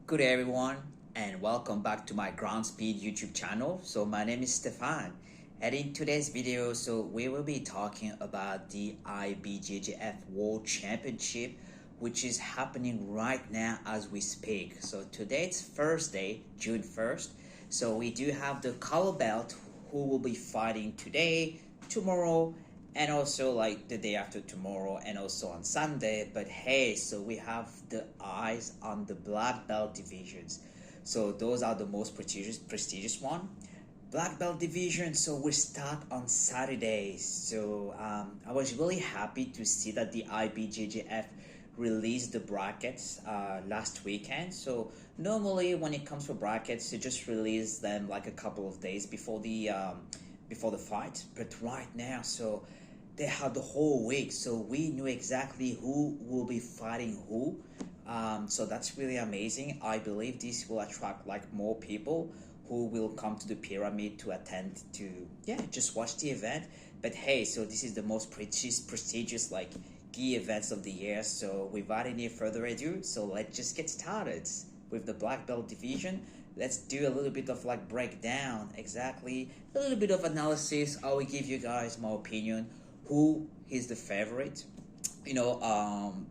Good day everyone, and welcome back to my Ground Speed YouTube channel. So my name is Stefan, and in today's video we will be talking about the IBJJF World Championship, which is happening right now as we speak. So today it's Thursday, June 1st. So we do have the color belt who will be fighting today, tomorrow, and also like the day after tomorrow, and also on Sunday. But hey, so we have the eyes on the black belt divisions. So those are the most prestigious one. Black belt division, so we start on Saturday. So I was really happy to see that the IBJJF released the brackets last weekend. So normally when it comes to brackets, you just release them like a couple of days before the fight. But right now, so they had the whole week, so we knew exactly who will be fighting who. So that's really amazing. I believe this will attract like more people who will come to the pyramid to attend to just watch the event. But hey, so this is the most prestigious like key events of the year. So without any further ado, so let's just get started with the black belt division. Let's do a little bit of like breakdown, exactly a little bit of analysis. I will give you guys my opinion who is the favorite,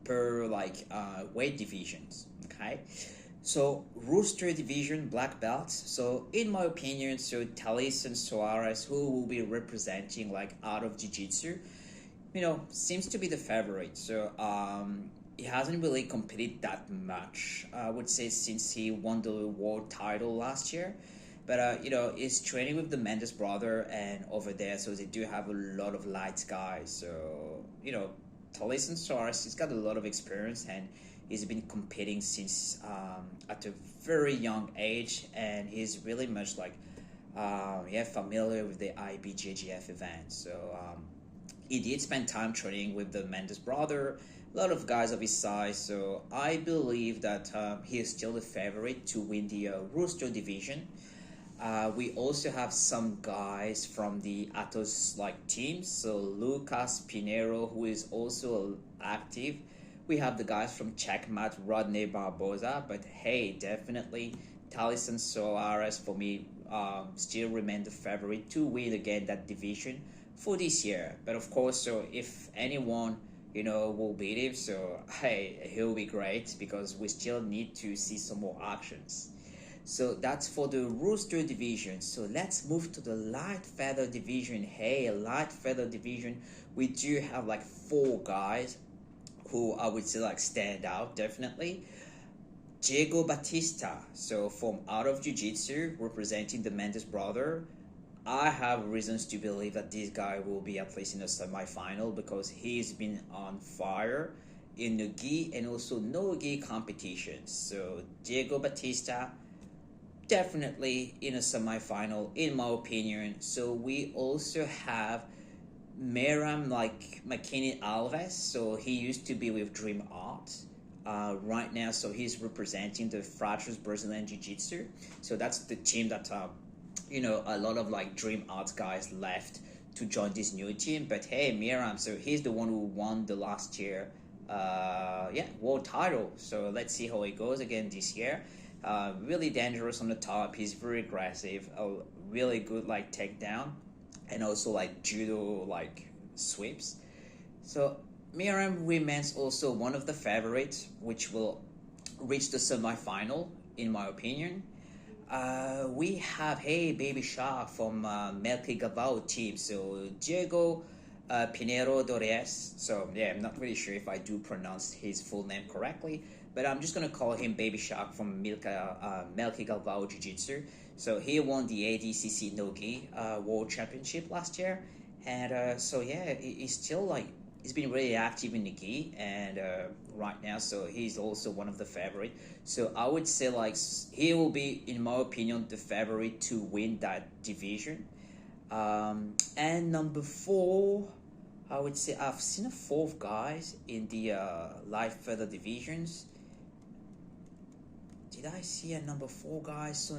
per like weight divisions. Okay, so rooster division black belts. So in my opinion, so Talison Soares, who will be representing like out of jiu-jitsu, seems to be the favorite. So he hasn't really competed that much, I would say, since he won the world title last year. But he's training with the Mendes brother and over there, so they do have a lot of light guys. So Talison Soares, he's got a lot of experience and he's been competing since at a very young age, and he's really much like familiar with the IBJJF event. So he did spend time training with the Mendes brother, a lot of guys of his size. So I believe that he is still the favorite to win the Rooster division. We also have some guys from the Atos like teams. So Lucas Pinheiro, who is also active. We have the guys from Checkmat, Rodney Barboza. But hey, definitely Talison Soares for me still remain the favorite to win again that division for this year. But of course, so if anyone will beat him, so hey, he'll be great because we still need to see some more actions. So that's for the rooster division. So let's move to the light feather division. Hey, light feather division, we do have like 4 guys who I would say like stand out definitely. Diego Batista, so from out of jiu-jitsu, representing the Mendes brother. I have reasons to believe that this guy will be at least in the semi-final because he's been on fire in the gi and also no gi competitions. So Diego Batista, definitely in a semi-final in my opinion. So we also have Meram like McKinney Alves. So he used to be with Dream Art. Right now, so he's representing the Fractures Brazilian Jiu-Jitsu. So that's the team that a lot of like Dream Art guys left to join this new team. But hey, Miram, so he's the one who won the last year world title. So let's see how it goes again this year. Really dangerous on the top. He's very aggressive, a really good like takedown, and also like judo like sweeps. So Miram remains also one of the favorites, which will reach the semi-final in my opinion. We have Hey Baby Shark from Melky Gavao team. So Diego Pinheiro Dores. So yeah, I'm not really sure if I do pronounce his full name correctly, but I'm just gonna call him Baby Shark from Melky Galvao Jiu-Jitsu. So he won the ADCC Nogi World Championship last year, and so yeah, he's still like he's been really active in the gi, and right now, so he's also one of the favorite. So I would say like he will be, in my opinion, the favorite to win that division. And number 4, I would say I've seen a 4th guys in the light feather divisions. Did I see a number 4 guy? So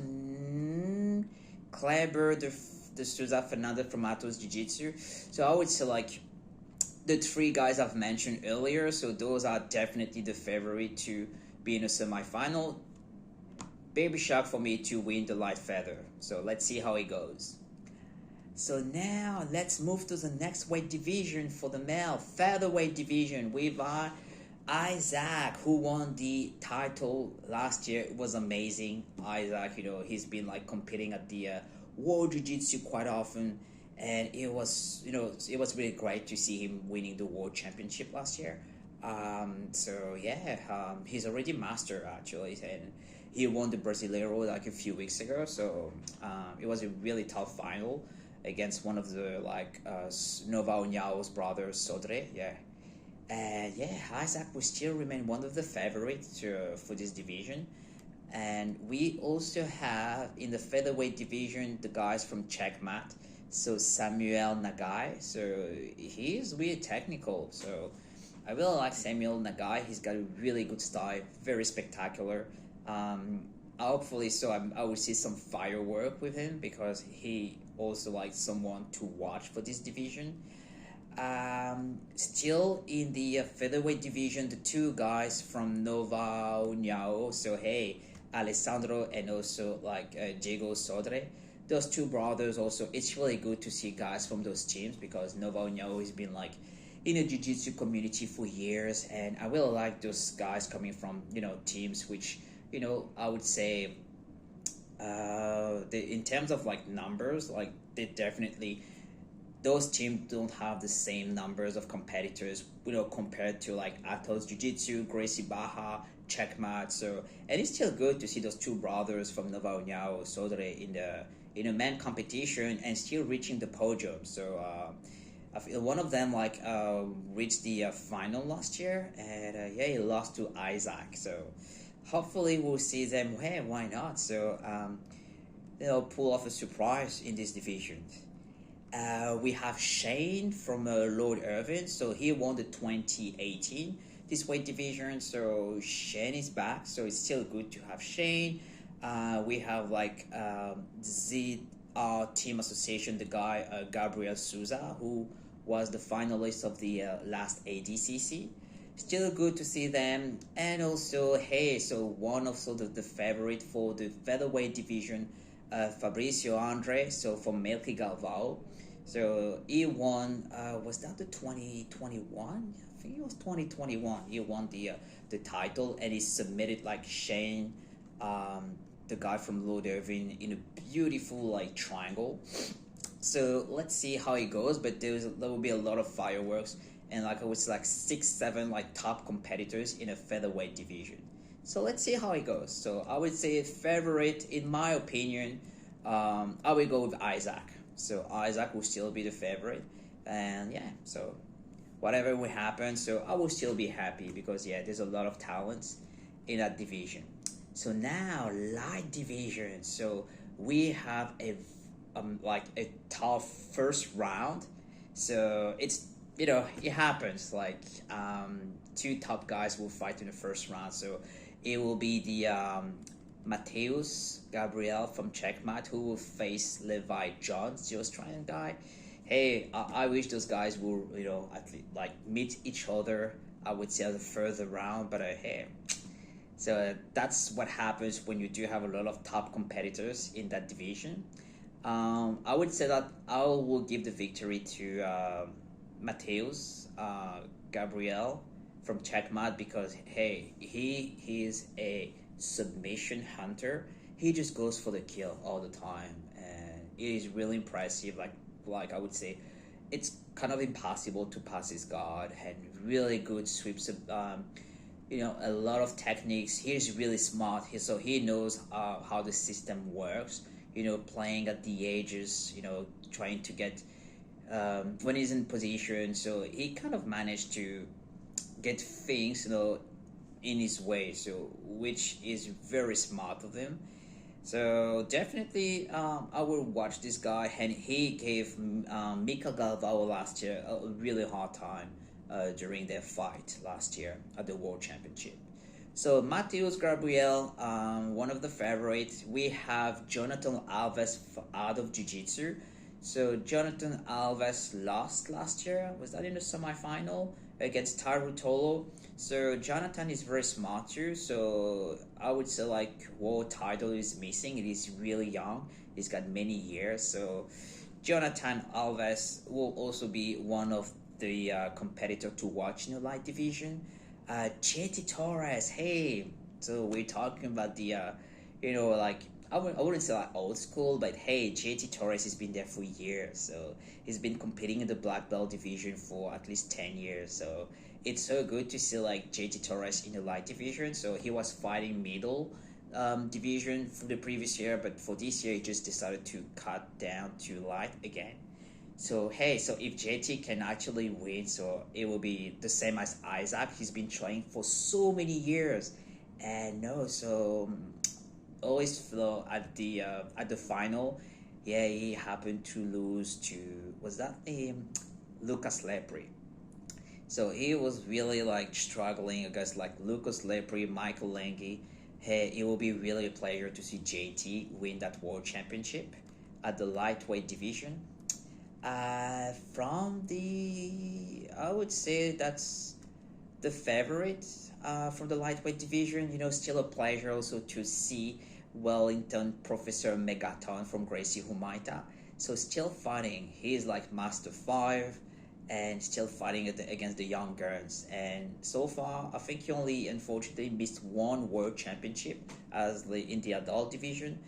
Kleber, the Souza Fernanda from Atos Jiu-Jitsu. So I would say like the 3 guys I've mentioned earlier. So those are definitely the favorite to be in a semi-final. baby shark for me to win the light feather. So let's see how it goes. So now let's move to the next weight division for the male featherweight division with Isaac, who won the title last year. It was amazing. Isaac, he's been like competing at the World Jiu-Jitsu quite often, and it was really great to see him winning the World Championship last year. He's already master actually, and he won the Brasileiro like a few weeks ago. So it was a really tough final against one of the Nova União's brothers, Sodre. Isaac will still remain one of the favorites for this division. And we also have in the featherweight division the guys from Checkmat. So Samuel Nagai. So he's really technical. So I really like Samuel Nagai. He's got a really good style, very spectacular. Hopefully, I will see some firework with him because he also likes someone to watch for this division. Still in the featherweight division, the two guys from Nova União. So Alessandro and also Diego Sodre. Those two brothers also. It's really good to see guys from those teams because Nova União has been in the jiu-jitsu community for years, and I really like those guys coming from teams which I would say in terms of numbers, they definitely, those teams don't have the same numbers of competitors compared to Atos Jiu-Jitsu, Gracie Barra, Checkmat. So, and it's still good to see those two brothers from Nova União, Sodre in a men competition and still reaching the podium. So I feel one of them reached the final last year, and he lost to Isaac. So hopefully we'll see them. Hey, why not? So they'll pull off a surprise in this division. We have Shane from Lord Irvin. So he won the 2018 this weight division. So Shane is back. So it's still good to have Shane. We have ZR Team Association, the guy Gabriel Souza, who was the finalist of the last ADCC. Still good to see them. And also, one of the favorite for the featherweight division, Fabricio Andre, so from Melqui Galvao. So he won, was that the 2021? I think it was 2021. He won the title, and he submitted Shane, the guy from Lord Irvin, in a beautiful triangle. So let's see how it goes, but there will be a lot of fireworks, and I would say 6-7 top competitors in a featherweight division. So let's see how it goes. So I would say favorite, in my opinion, I will go with Isaac. So Isaac will still be the favorite, and so whatever will happen, so I will still be happy because there's a lot of talents in that division. So now light division. So we have a tough first round. So it's it happens two top guys will fight in the first round. So it will be the Mateus Gabriel from Checkmat who will face Levi Jones, the Australian guy. I wish those guys will at least meet each other. I would say the further round, but so that's what happens when you do have a lot of top competitors in that division. I would say that I will give the victory to Mateus Gabriel from Checkmat because he is a submission hunter. He just goes for the kill all the time, and it is really impressive. Like I would say, it's kind of impossible to pass his guard. Had really good sweeps, a lot of techniques. He's really smart. He knows how the system works. Playing at the edges. Trying to get when he's in position. So he kind of managed to get things, in his way. So which is very smart of him. So definitely, I will watch this guy, and he gave Mika Galvao last year a really hard time during their fight last year at the World Championship. So Mateus Gabriel, one of the favorites. We have Jonathan Alves out of Jiu-Jitsu. So Jonathan Alves lost last year. Was that in the semifinal against Taru Tolo? So Jonathan is very smart too. So I would say like world title is missing. It is really young. He's got many years. So Jonathan Alves will also be one of the competitor to watch in the light division. JT Torres, hey. So we're talking about the, like I wouldn't say like old school, but hey, JT Torres has been there for years. So he's been competing in the black belt division for at least 10 years. So it's so good to see like JT Torres in the light division. So he was fighting middle division for the previous year, but for this year he just decided to cut down to light again. So hey, so if JT can actually win, so it will be the same as Isaac. He's been trying for so many years, and no, so always feel at the final, yeah, he happened to lose to, was that Lucas Lepre. So he was really like struggling against like Lucas Lepre, Michael Lange. Hey, it will be really a pleasure to see JT win that world championship at the lightweight division. From the, I would say that's the favorite from the lightweight division. Still a pleasure also to see Wellington Professor Megaton from Gracie Humaita. So still fighting. He's like Master 5 and still fighting against the young girls. And so far, I think he only unfortunately missed one world championship in the adult division.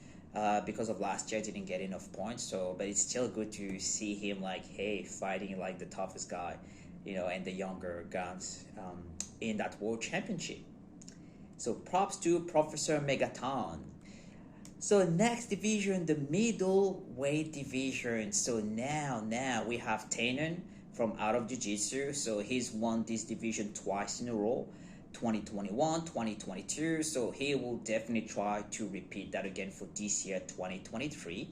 Because of last year, didn't get enough points. So, but it's still good to see him like, hey, fighting like the toughest guy, and the younger guns in that world championship. So props to Professor Megaton. So next division, the middleweight division. So now we have Tannen from Out of Jiu-Jitsu. So he's won this division twice in a row. 2021, 2022, so he will definitely try to repeat that again for this year, 2023.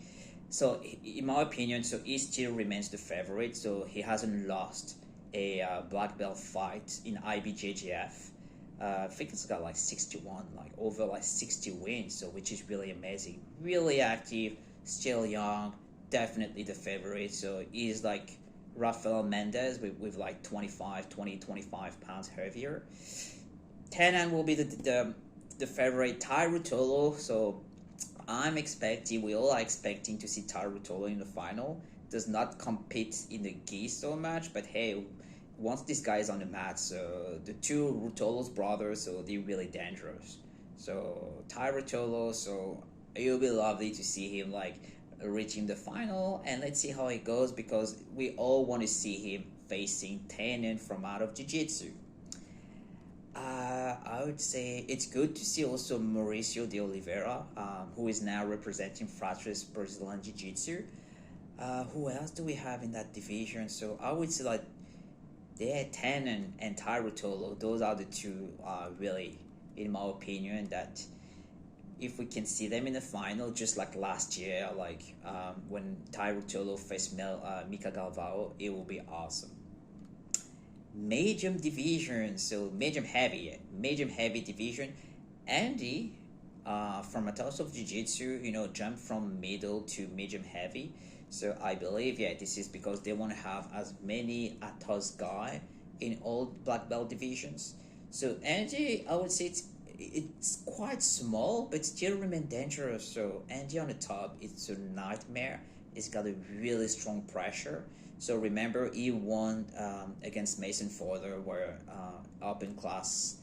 So in my opinion, so he still remains the favorite. So he hasn't lost a black belt fight in IBJJF. I think it's got like 61, like over like 60 wins, so which is really amazing. Really active, still young, definitely the favorite. So he's like Rafael Mendez with like 25 pounds heavier. Tannen will be the favorite. Tai Ruotolo, so we all are expecting to see Tai Ruotolo in the final. Does not compete in the gi so much, but hey, once this guy is on the mat, so the two Ruotolo's brothers, so they're really dangerous. So Tai Ruotolo, so it will be lovely to see him like reaching the final, and let's see how it goes because we all want to see him facing Tannen from Out of Jiu-Jitsu. I would say it's good to see also Mauricio de Oliveira, who is now representing Fratres Brazilian Jiu-Jitsu. Who else do we have in that division? So I would say like, yeah, Tannen and Tai Ruotolo. Those are the two really, in my opinion, that if we can see them in the final, just like last year, like when Tai Ruotolo faced Mika Galvao, it will be awesome. Medium division, so medium heavy division. Andy from Atos of Jiu-Jitsu, jumped from middle to medium heavy. So I believe, yeah, this is because they want to have as many Atos guy in all black belt divisions. So Andy, I would say it's quite small, but still remain dangerous. So Andy on the top, it's a nightmare. It's got a really strong pressure. So remember, he won against Mason Fowler, where up in class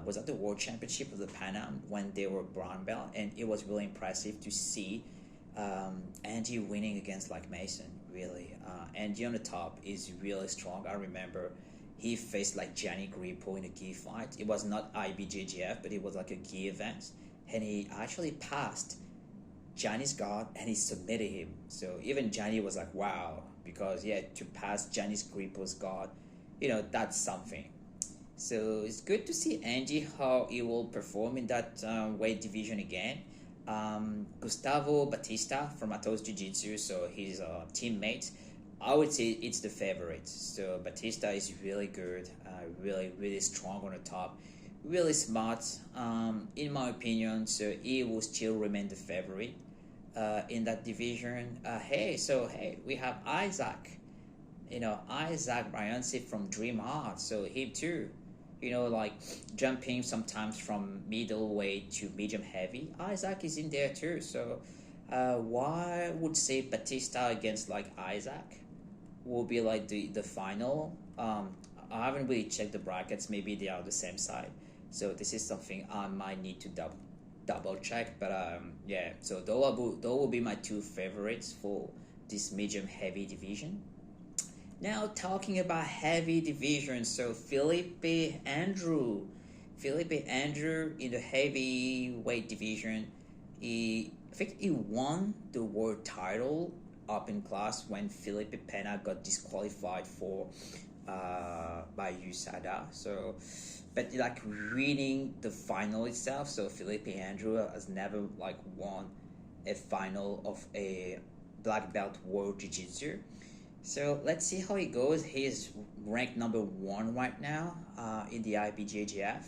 was at the World Championship of the Pan Am when they were brown belt, and it was really impressive to see Andy winning against like Mason. Really, Andy on the top is really strong. I remember he faced like Gianni Grippo in a gi fight. It was not IBJJF, but it was like a gi event, and he actually passed Gianni's guard and he submitted him. So even Gianni was like, wow, because yeah, to pass Gianni's Grippo's guard, that's something. So it's good to see Andy how he will perform in that weight division again. Gustavo Batista from Atos Jiu-Jitsu, so his teammate, I would say it's the favorite. So Batista is really good, really strong on the top, really smart, in my opinion. So he will still remain the favorite in that division. Hey, we have Isaac, Isaac Bryancy from Dream Heart. So him too. you know, like jumping sometimes from middleweight to medium heavy. Isaac is in there too. So why would say Batista against like Isaac will be like the final? I haven't really checked the brackets. Maybe they are the same side. So this is something I might need to double check. But yeah, so those will be my two favorites for this medium heavy division. Now talking about heavy division, so Felipe Andrew in the heavyweight division, I think he won the world title up in class when Felipe Pena got disqualified for by USADA. So, but like reading the final itself, so Felipe Andrew has never like won a final of a black belt world jiu-jitsu. So let's see how he goes. He is ranked number 1 right now in the IBJJF.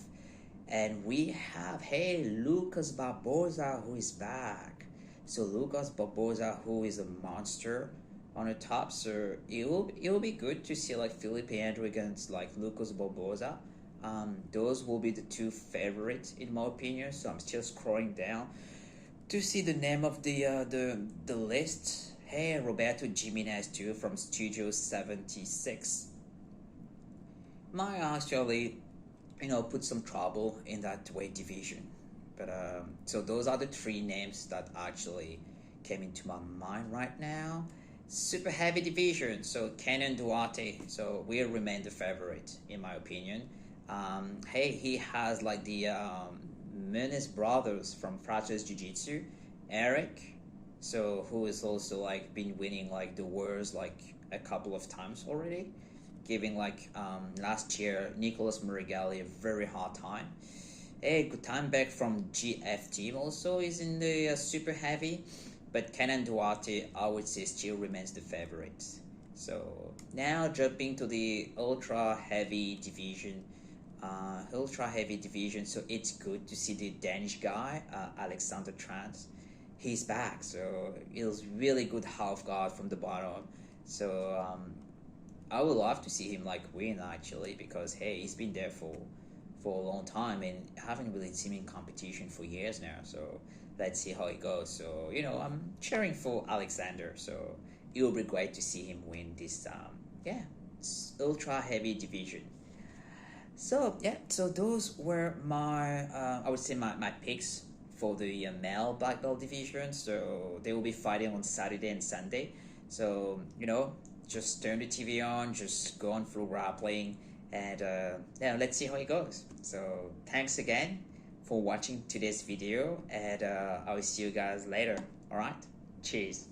And we have, hey, Lucas Barboza, who is back. So Lucas Barboza, who is a monster on the top. So it'll be good to see like Felipe Andrew against like Lucas Barboza. Those will be the two favorites in my opinion. So I'm still scrolling down to see the name of the list. Hey, Roberto Jimenez too from Studio 76. Might actually, you know, put some trouble in that weight division. But so those are the 3 names that actually came into my mind right now. Super heavy division. So Kenan Duarte. So will remain the favorite in my opinion. Hey, he has like the Menace brothers from Fratres Jiu Jitsu, Eric. So who is also like been winning like the worlds like a couple of times already, giving like last year Nicholas Murigali a very hard time. Hey, good time back from GF team also is in the super heavy, but Kenan Duarte I would say still remains the favorite. So now jumping to the ultra heavy division. So it's good to see the Danish guy Alexander Trans. He's back, so it was really good half guard from the bottom. So I would love to see him like win actually, because hey, he's been there for a long time and haven't really seen him in competition for years now. So let's see how it goes. So you know, I'm cheering for Alexander. So it will be great to see him win this ultra heavy division. So yeah, so those were my I would say my picks for the male black belt division. So they will be fighting on Saturday and Sunday. So you know, just turn the TV on, just go on Flograppling, and yeah, let's see how it goes. So thanks again for watching today's video, and I will see you guys later. All right, cheers.